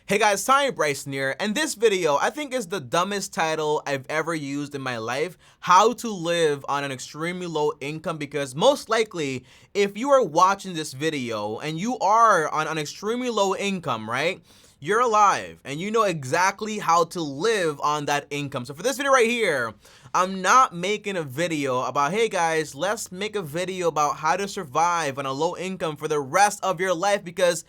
Hey guys, TommyBryson here, and this video I think is the dumbest title I've ever used in my life, how to live on an extremely low income, because most likely if you are watching this video and you are on an extremely low income, right? You're alive and you know exactly how to live on that income. So for this video right here, I'm not making a video about, hey guys, let's make a video about how to survive on a low income for the rest of your life, because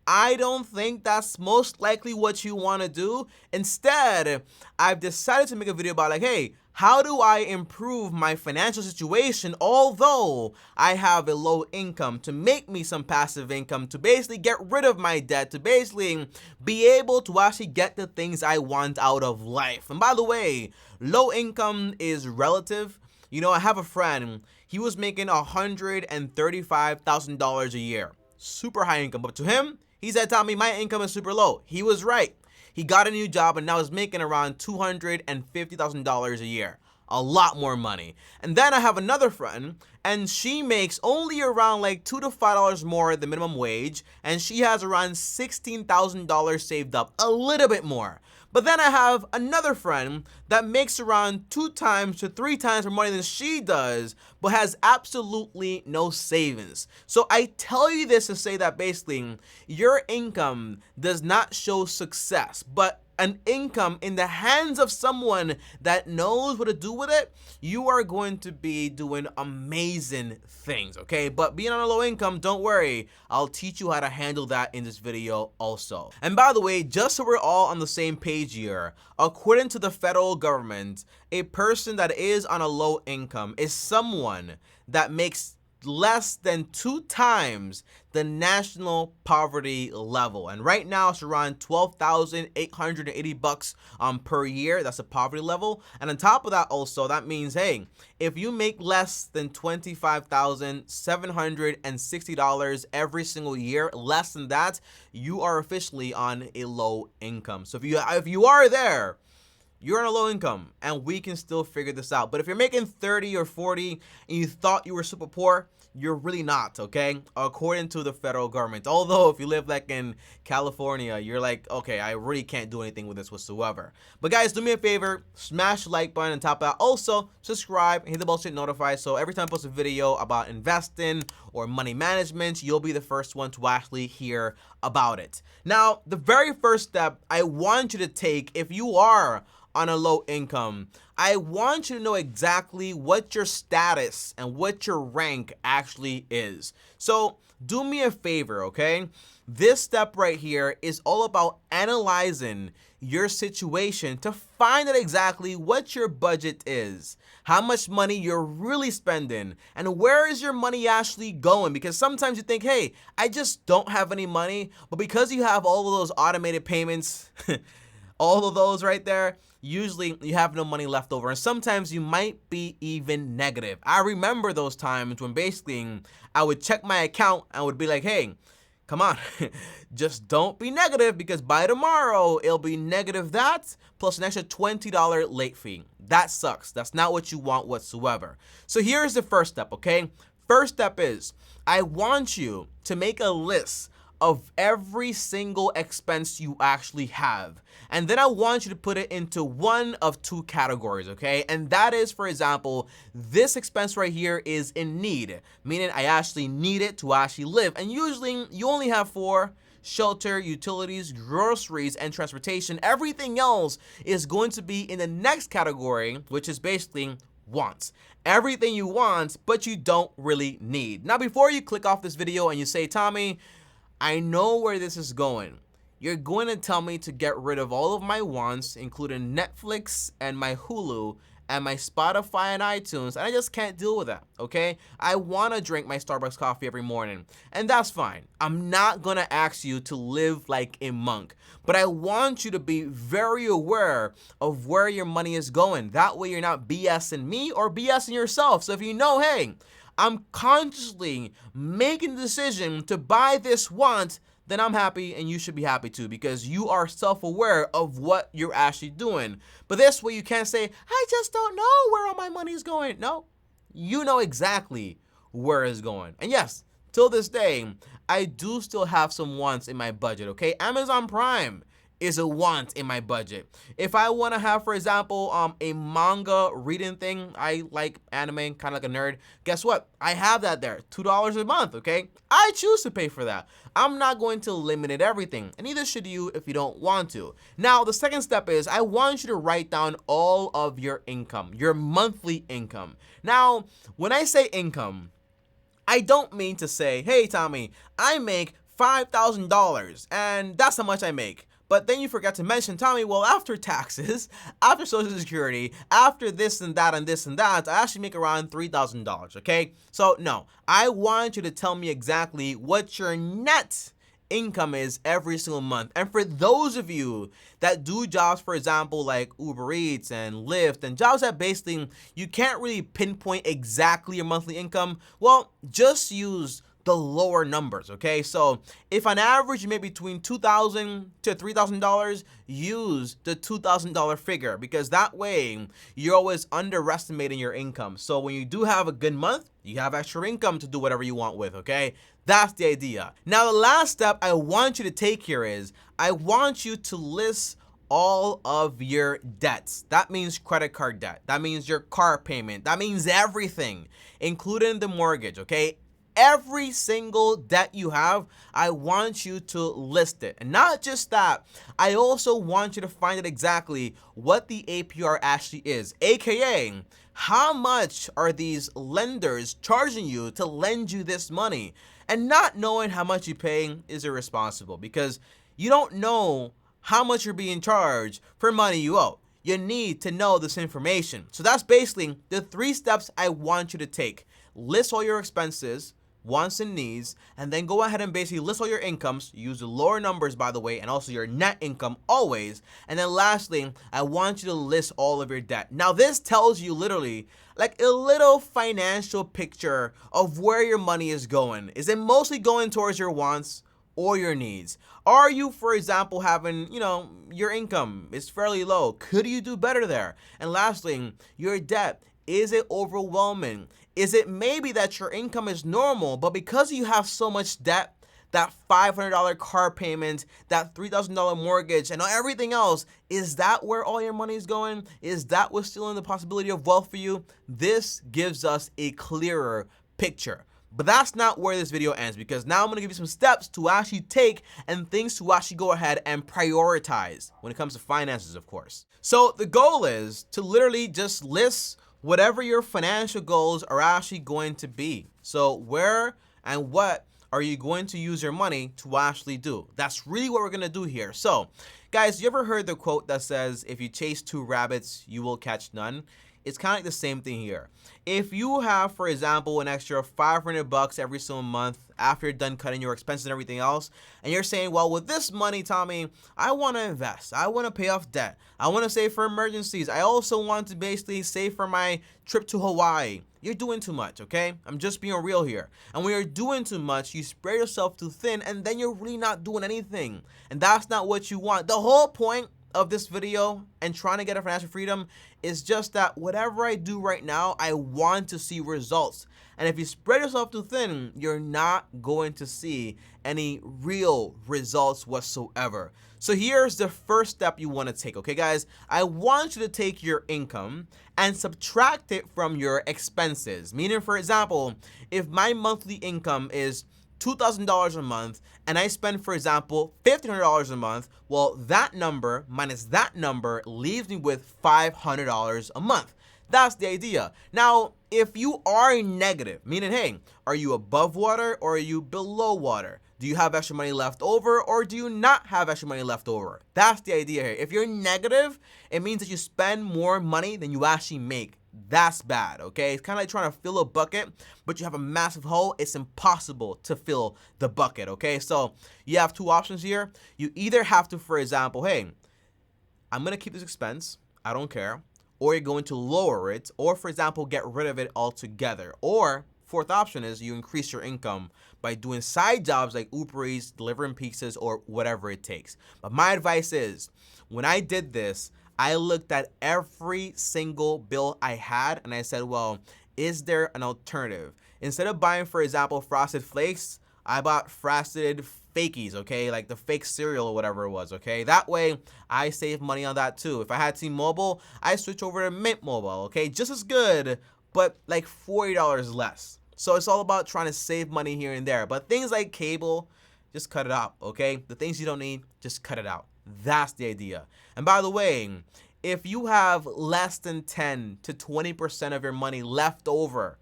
I don't think that's most likely what you want to do. Instead, I've decided to make a video about like, hey, how do I improve my financial situation although I have a low income, to make me some passive income, to basically get rid of my debt, to basically be able to actually get the things I want out of life. And by the way, low income is relative. You know, I have a friend, he was making $135,000 a year. Super high income, but to him, he said, Tommy, my income is super low. He was right. He got a new job and now is making around $250,000 a year. A lot more money. And then I have another friend, and she makes only around like $2 to $5 more than minimum wage, and she has around $16,000 saved up, a little bit more. But then I have another friend that makes around 2 times to 3 times more money than she does, but has absolutely no savings. So I tell you this to say that basically your income does not show success, but an income in the hands of someone that knows what to do with it, you are going to be doing amazing things, okay? But being on a low income, don't worry, I'll teach you how to handle that in this video also. And by the way, just so we're all on the same page here, according to the federal government, a person that is on a low income is someone that makes less than 2 times the national poverty level, and right now it's around $12,880 per year. That's a poverty level. And on top of that also, that means, hey, if you make less than $25,760 every single year, less than that, you are officially on a low income. So if you are there, you're on a low income, and we can still figure this out. But if you're making 30 or 40 and you thought you were super poor, you're really not, okay? According to the federal government. Although if you live like in California, you're like, okay, I really can't do anything with this whatsoever. But guys, do me a favor, smash the like button on top of that. Also, subscribe and hit the bell to get notified, so every time I post a video about investing or money management, you'll be the first one to actually hear about it. Now, the very first step I want you to take if you are on a low income, I want you to know exactly what your status and what your rank actually is. So do me a favor, okay? This step right here is all about analyzing your situation to find out exactly what your budget is, how much money you're really spending, and where is your money actually going. Because sometimes you think, hey, I just don't have any money, but because you have all of those automated payments, all of those right there, usually you have no money left over, and sometimes you might be even negative. I remember those times when basically I would check my account and would be like, hey, come on, just don't be negative, because by tomorrow it'll be negative that plus an extra $20 late fee. That sucks. That's not what you want whatsoever. So here's the first step, okay? First step is I want you to make a list of every single expense you actually have. And then I want you to put it into one of 2 categories, okay? And that is, for example, this expense right here is in need, meaning I actually need it to actually live. And usually you only have 4: shelter, utilities, groceries, and transportation. Everything else is going to be in the next category, which is basically wants. Everything you want, but you don't really need. Now, before you click off this video and you say, Tommy, I know where this is going. You're going to tell me to get rid of all of my wants, including Netflix and my Hulu and my Spotify and iTunes, and I just can't deal with that, okay? I want to drink my Starbucks coffee every morning, and that's fine. I'm not going to ask you to live like a monk, but I want you to be very aware of where your money is going. That way you're not BSing me or BSing yourself. So if you know, hey, I'm consciously making the decision to buy this want, then I'm happy, and you should be happy too, because you are self-aware of what you're actually doing. But this way you can't say, I just don't know where all my money is going. No, you know exactly where it's going. And yes, till this day, I do still have some wants in my budget, okay? Amazon Prime is a want in my budget. If I want to have, for example, a manga reading thing, I like anime, kind of like a nerd. Guess what? I have that there, $2 a month. Okay, I choose to pay for that. I'm not going to eliminate everything, and neither should you if you don't want to. Now, the second step is I want you to write down all of your income, your monthly income. Now, when I say income, I don't mean to say, hey, Tommy, I make $5,000 and that's how much I make. But then you forget to mention, Tommy, well, after taxes, after Social Security, after this and that and this and that, I actually make around $3,000, okay? So no, I want you to tell me exactly what your net income is every single month. And for those of you that do jobs, for example, like Uber Eats and Lyft and jobs that basically you can't really pinpoint exactly your monthly income, well, just use the lower numbers, okay? So if on average you make between $2,000 to $3,000, use the $2,000 figure, because that way you're always underestimating your income. So when you do have a good month, you have extra income to do whatever you want with, okay? That's the idea. Now, the last step I want you to take here is I want you to list all of your debts. That means credit card debt. That means your car payment. That means everything, including the mortgage, okay? Every single debt you have, I want you to list it. And not just that, I also want you to find out exactly what the APR actually is, aka how much are these lenders charging you to lend you this money. And not knowing how much you pay is irresponsible, because you don't know how much you're being charged for money you owe. You need to know this information. So that's basically the 3 steps I want you to take. List all your expenses, wants and needs, and then go ahead and basically list all your incomes. Use the lower numbers, by the way, and also your net income always. And then lastly, I want you to list all of your debt. Now, this tells you literally like a little financial picture of where your money is going. Is it mostly going towards your wants or your needs? Are you, for example, having, your income is fairly low? Could you do better there? And lastly, your debt. Is it overwhelming? Is it maybe that your income is normal, but because you have so much debt, that $500 car payment, that $3,000 mortgage, and everything else, is that where all your money is going? Is that what's stealing the possibility of wealth for you? This gives us a clearer picture. But that's not where this video ends, because now I'm going to give you some steps to actually take and things to actually go ahead and prioritize when it comes to finances, of course. So the goal is to literally just list whatever your financial goals are actually going to be. So where and what are you going to use your money to actually do? That's really what we're going to do here. So guys, you ever heard the quote that says, if you chase 2 rabbits, you will catch none? It's kind of like the same thing here. If you have, for example, an extra $500 every single month after you're done cutting your expenses and everything else, and you're saying, well, with this money, Tommy, I want to invest. I want to pay off debt. I want to save for emergencies. I also want to basically save for my trip to Hawaii. You're doing too much, okay? I'm just being real here. And when you're doing too much, you spread yourself too thin, and then you're really not doing anything. And that's not what you want. The whole point of this video and trying to get a financial freedom is just that whatever I do right now, I want to see results. And if you spread yourself too thin, you're not going to see any real results whatsoever. So here's the first step you want to take, okay guys? I want you to take your income and subtract it from your expenses. Meaning, for example, if my monthly income is $2,000 a month and I spend, for example, $1,500 a month, well, that number minus that number leaves me with $500 a month. That's the idea. Now, if you are negative, meaning, hey, are you above water or are you below water? Do you have extra money left over or do you not have extra money left over? That's the idea here. If you're negative, it means that you spend more money than you actually make. That's bad, okay? It's kind of like trying to fill a bucket, but you have a massive hole. It's impossible to fill the bucket, okay? So you have 2 options here. You either have to, for example, hey, I'm going to keep this expense. I don't care. Or you're going to lower it, or, for example, get rid of it altogether. Or 4th option is you increase your income by doing side jobs like Uber Eats, delivering pizzas, or whatever it takes. But my advice is, when I did this, I looked at every single bill I had and I said, well, is there an alternative? Instead of buying, for example, Frosted Flakes, I bought Frosted fakies, okay? Like the fake cereal or whatever it was, okay? That way, I save money on that too. If I had T-Mobile, I switch over to Mint Mobile, okay? Just as good, but like $40 less. So it's all about trying to save money here and there. But things like cable, just cut it out, okay? The things you don't need, just cut it out. That's the idea. And by the way, if you have less than 10 to 20% of your money left over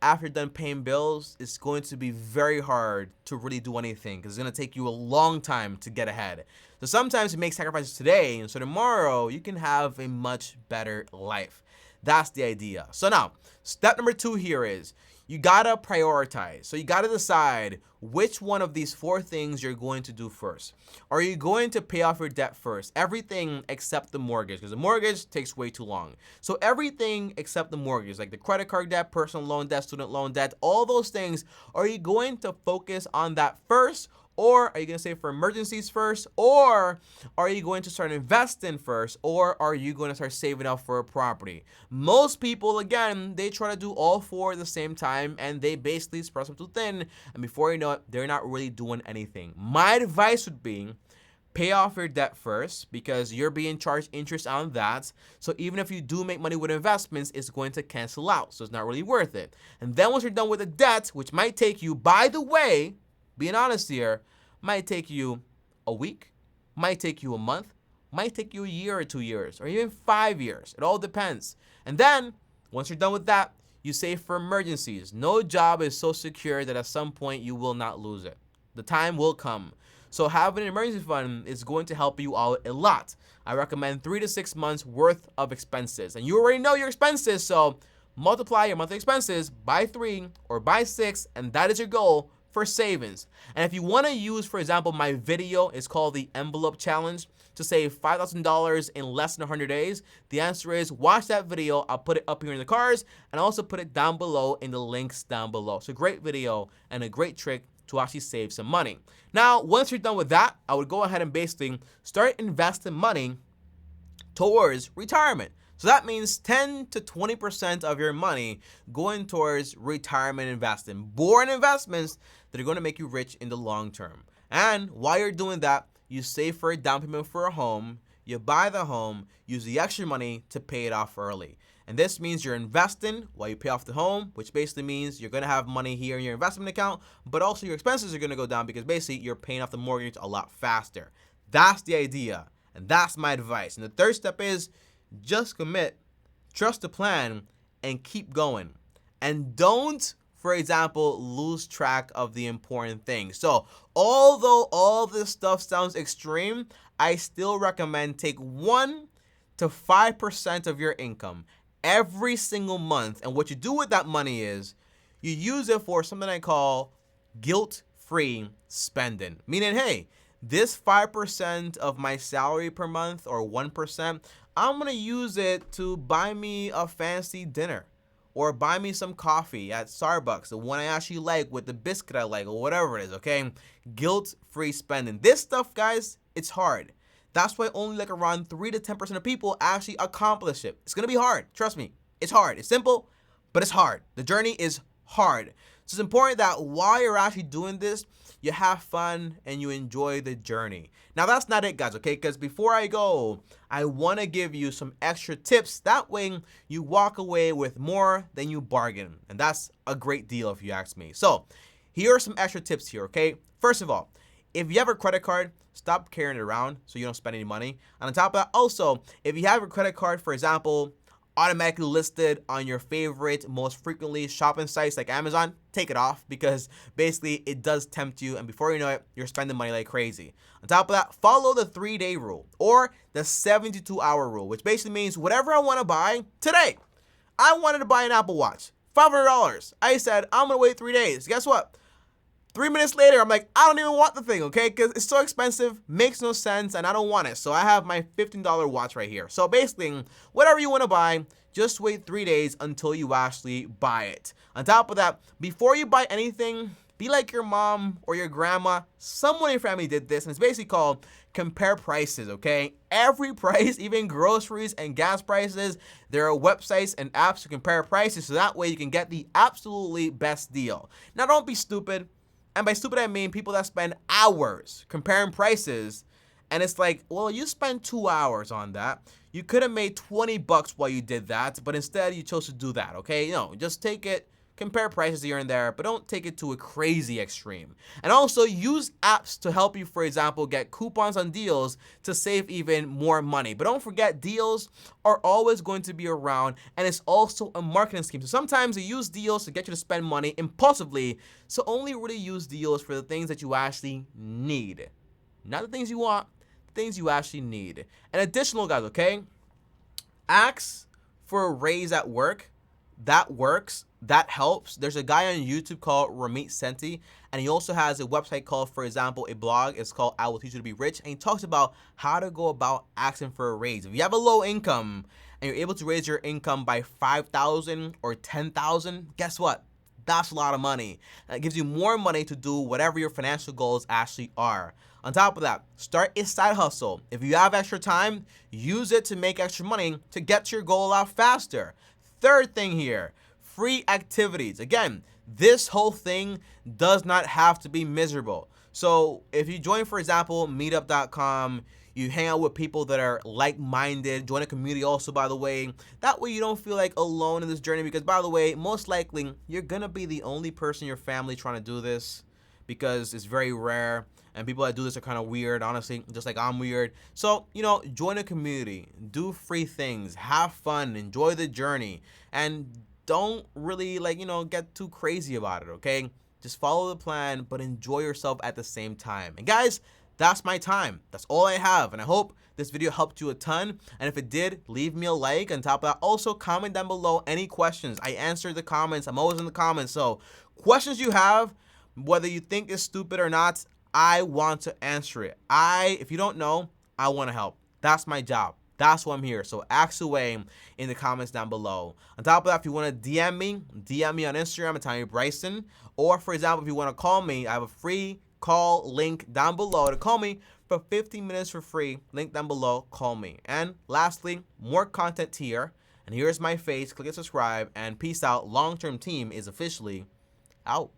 after you're done paying bills, it's going to be very hard to really do anything because it's going to take you a long time to get ahead. So sometimes you make sacrifices today, and so tomorrow you can have a much better life. That's the idea. So now, step number 2 here is you gotta prioritize. So you gotta decide which one of these 4 things you're going to do first. Are you going to pay off your debt first? Everything except the mortgage, because the mortgage takes way too long. So everything except the mortgage, like the credit card debt, personal loan debt, student loan debt, all those things, are you going to focus on that first? Or are you going to save for emergencies first? Or are you going to start investing first? Or are you going to start saving up for a property? Most people, again, they try to do all 4 at the same time and they basically spread them too thin. And before you know it, they're not really doing anything. My advice would be pay off your debt first because you're being charged interest on that. So even if you do make money with investments, it's going to cancel out. So it's not really worth it. And then once you're done with the debt, which might take you, by the way, being honest here, might take you a week, might take you a month, might take you a year or 2 years, or even 5 years. It all depends. And then, once you're done with that, you save for emergencies. No job is so secure that at some point you will not lose it. The time will come. So having an emergency fund is going to help you out a lot. I recommend 3 to 6 months worth of expenses. And you already know your expenses, so multiply your monthly expenses by 3 or by 6, and that is your goal for savings. And if you want to use, for example, my video, it's called the Envelope Challenge, to save $5,000 in less than 100 days, the answer is watch that video. I'll put it up here in the cards and also put it down below in the links down below. It's a great video and a great trick to actually save some money. Now, once you're done with that, I would go ahead and basically start investing money towards retirement. So that means 10 to 20% of your money going towards retirement investing, boring investments that are going to make you rich in the long term. And while you're doing that, you save for a down payment for a home, you buy the home, use the extra money to pay it off early. And this means you're investing while you pay off the home, which basically means you're going to have money here in your investment account, but also your expenses are going to go down because basically you're paying off the mortgage a lot faster. That's the idea, and that's my advice. And the third step is just commit, trust the plan, and keep going. And don't, for example, lose track of the important things. So although all this stuff sounds extreme, I still recommend take 1 to 5% of your income every single month. And what you do with that money is you use it for something I call guilt-free spending. Meaning, hey, this 5% of my salary per month or 1%, I'm going to use it to buy me a fancy dinner or buy me some coffee at Starbucks, the one I actually like with the biscuit I like or whatever it is, okay? Guilt-free spending. This stuff, guys, it's hard. That's why only like around 3 to 10% of people actually accomplish it. It's going to be hard. Trust me. It's hard. It's simple, but it's hard. The journey is hard. So it's important that while you're actually doing this, you have fun and you enjoy the journey. Now, that's not it, guys, okay? Because before I go, I want to give you some extra tips. That way, you walk away with more than you bargain. And that's a great deal if you ask me. So here are some extra tips here, okay? First of all, if you have a credit card, stop carrying it around so you don't spend any money. And on top of that, also, if you have a credit card, for example, automatically listed on your favorite, most frequently shopping sites like Amazon, take it off because basically it does tempt you, and before you know it, you're spending money like crazy. On top of that, follow the 3-day rule or the 72-hour rule, which basically means whatever I want to buy today. I wanted to buy an Apple Watch, $500. I said, I'm going to wait 3 days. Guess what? 3 minutes later, I'm like, I don't even want the thing, okay? Because it's so expensive, makes no sense, and I don't want it. So I have my $15 watch right here. So basically, whatever you want to buy, just wait 3 days until you actually buy it. On top of that, before you buy anything, be like your mom or your grandma. Someone in your family did this, and it's basically called compare prices, okay? Every price, even groceries and gas prices, there are websites and apps to compare prices, so that way you can get the absolutely best deal. Now, don't be stupid. And by stupid, I mean people that spend hours comparing prices. And it's like, well, you spent 2 hours on that. You could have made 20 bucks while you did that, but instead you chose to do that, okay? No, just take it, compare prices here and there, but don't take it to a crazy extreme. And also use apps to help you, for example, get coupons on deals to save even more money. But don't forget, deals are always going to be around, and it's also a marketing scheme. So sometimes you use deals to get you to spend money impulsively, so only really use deals for the things that you actually need. Not the things you want, things you actually need. And additional, guys, okay? Ask for a raise at work. That works. That helps. There's a guy on YouTube called Ramit Senti, and he also has a website called, for example, a blog. It's called I Will Teach You to Be Rich, and he talks about how to go about asking for a raise. If you have a low income and you're able to raise your income by $5,000 or $10,000, guess what? That's a lot of money. And it gives you more money to do whatever your financial goals actually are. On top of that, start a side hustle. If you have extra time, use it to make extra money to get to your goal a lot faster. Third thing here, free activities. Again, this whole thing does not have to be miserable. So if you join, for example, meetup.com, you hang out with people that are like-minded, join a community also, by the way. That way you don't feel like alone in this journey, because, by the way, most likely you're gonna be the only person in your family trying to do this, because it's very rare, and people that do this are kind of weird, honestly, just like I'm weird. So, join a community, do free things, have fun, enjoy the journey, and don't really, get too crazy about it, okay? Just follow the plan, but enjoy yourself at the same time. And guys, that's my time. That's all I have, and I hope this video helped you a ton. And if it did, leave me a like. On top of that, also comment down below any questions. I answer the comments. I'm always in the comments. So questions you have, whether you think it's stupid or not, I want to answer it. If you don't know, I want to help. That's my job. That's why I'm here. So ask away in the comments down below. On top of that, if you want to DM me on Instagram at TommyBryson. Or, for example, if you want to call me, I have a free call link down below to call me for 15 minutes for free. Link down below. Call me. And lastly, more content here. And here's my face. Click and subscribe. And peace out. Long-term team is officially out.